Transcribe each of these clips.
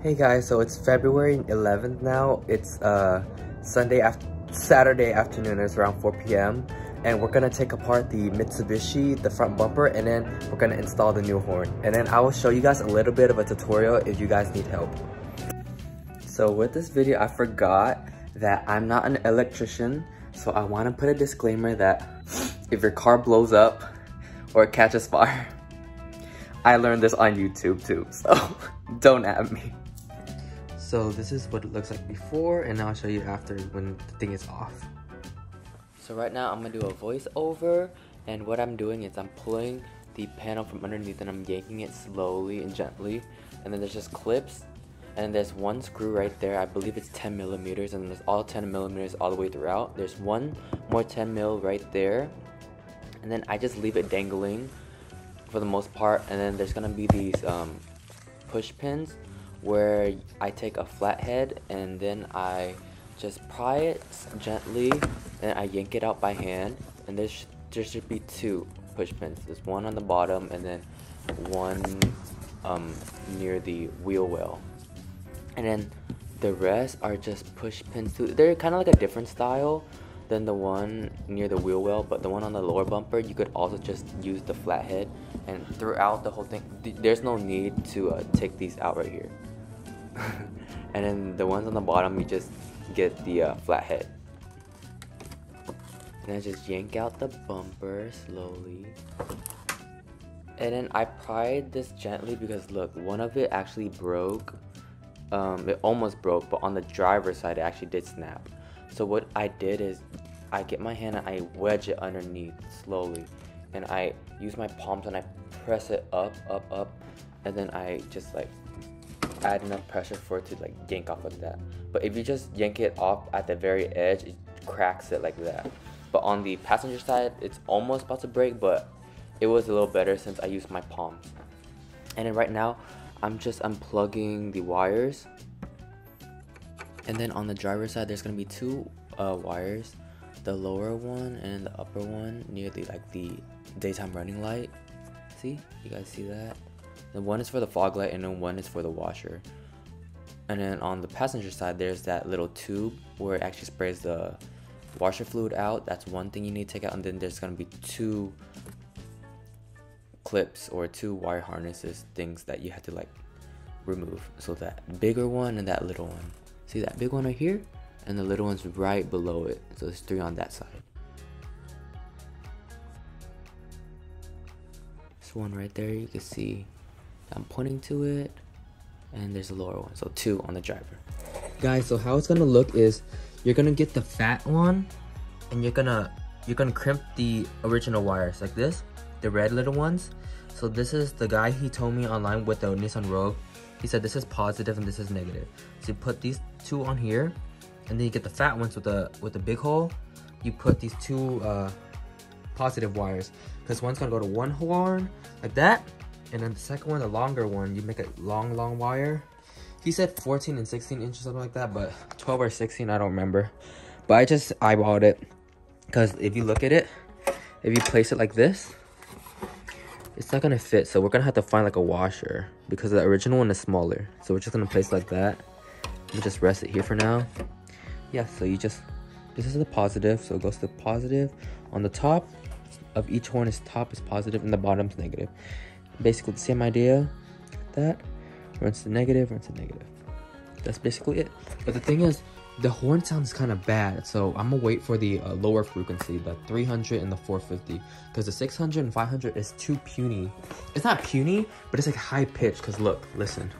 Hey guys, so it's February 11th now. It's Saturday afternoon. It's around 4 p.m. and we're gonna take apart the Mitsubishi, the front bumper, and then we're gonna install the new horn. And then I will show you guys a little bit of a tutorial if you guys need help. So with this video, I forgot that I'm not an electrician, so I want to put a disclaimer that if your car blows up or it catches fire, I learned this on YouTube too, so don't at me. So this is what it looks like before, and now I'll show you after when the thing is off. So right now I'm gonna do a voiceover, and what I'm doing is I'm pulling the panel from underneath and I'm yanking it slowly and gently, and then there's just clips, and there's one screw right there. I believe it's 10 millimeters, and there's all 10 millimeters all the way throughout. There's one more 10 mil right there, and then I just leave it dangling for the most part. And then there's gonna be these push pins where I take a flathead and then I just pry it gently and I yank it out by hand, and there should be two push pins. There's one on the bottom and then one near the wheel well, and then the rest are just push pins too. They're kind of like a different style than the one near the wheel well, but the one on the lower bumper, you could also just use the flathead, and throughout the whole thing there's no need to take these out right here. And then the ones on the bottom, you just get the flathead, and I just yank out the bumper slowly, and then I pried this gently because look, one of it actually broke. It almost broke, but on the driver's side it actually did snap. So what I did is I get my hand and I wedge it underneath slowly, and I use my palms and I press it up, and then I just like add enough pressure for it to like yank off like that. But if you just yank it off at the very edge, it cracks it like that. But on the passenger side, it's almost about to break, but it was a little better since I used my palms. And then right now, I'm just unplugging the wires. And then on the driver's side, there's gonna be two wires, the lower one and the upper one near the daytime running light. See, you guys see that? The one is for the fog light and then one is for the washer. And then on the passenger side, there's that little tube where it actually sprays the washer fluid out. That's one thing you need to take out. And then there's gonna be two clips or two wire harnesses things that you have to like remove. So that bigger one and that little one. See that big one right here? And the little one's right below it. So there's three on that side. This one right there, you can see I'm pointing to it, and there's a lower one, so two on the driver. Guys, so how it's gonna look is you're gonna get the fat one, and you're gonna crimp the original wires like this, the red little ones. So this is the guy, he told me online with the Nissan Rogue. He said this is positive and this is negative. So you put these two on here, and then you get the fat ones with the big hole. You put these two positive wires, because one's gonna go to one horn like that, and then the second one, the longer one, you make a long wire. He said 14 and 16 inches, something like that, but 12 or 16, I don't remember. But I just eyeballed it, because if you look at it, if you place it like this, it's not gonna fit. So we're gonna have to find like a washer, because the original one is smaller. So we're just gonna place it like that, and just rest it here for now. Yeah, so you just, this is the positive, so it goes to the positive. On the top of each horn is positive, and the bottom's negative. Basically the same idea. That runs to negative, runs to negative. That's basically it. But the thing is, the horn sounds kind of bad, so I'm gonna wait for the lower frequency, the 300 and the 450, because the 600 and 500 is too puny. It's not puny, but it's like high pitched. Because look, listen.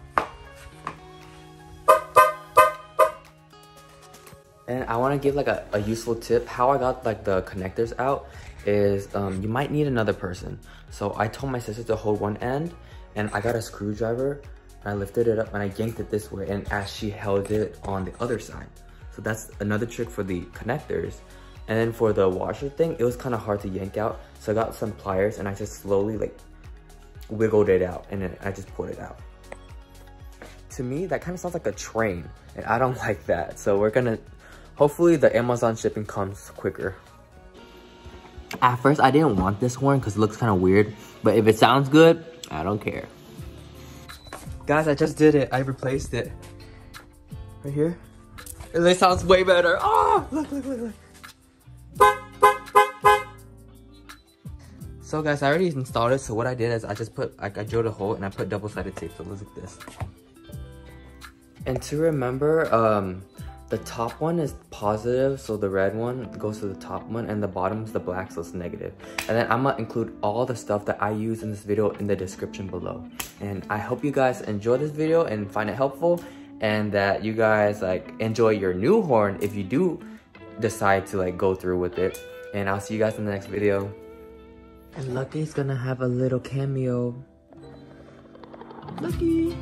And I want to give like a useful tip. How I got like the connectors out is you might need another person. So I told my sister to hold one end, and I got a screwdriver and I lifted it up and I yanked it this way, and as she held it on the other side. So that's another trick for the connectors. And then for the washer thing, it was kind of hard to yank out, so I got some pliers and I just slowly like wiggled it out, and then I just pulled it out. To me, that kind of sounds like a train, and I don't like that. So we're gonna, hopefully the Amazon shipping comes quicker. At first, I didn't want this horn because it looks kind of weird, but if it sounds good, I don't care. Guys, I just did it. I replaced it. Right here. It sounds way better. Oh, look. So guys, I already installed it. So what I did is I just put, I drilled a hole and I put double-sided tape. So look at this. And to remember, the top one is positive, so the red one goes to the top one, and the bottom is the black, so it's negative. And then I'm gonna include all the stuff that I use in this video in the description below. And I hope you guys enjoy this video and find it helpful, and that you guys like enjoy your new horn if you do decide to like go through with it. And I'll see you guys in the next video. And Lucky's gonna have a little cameo. Lucky!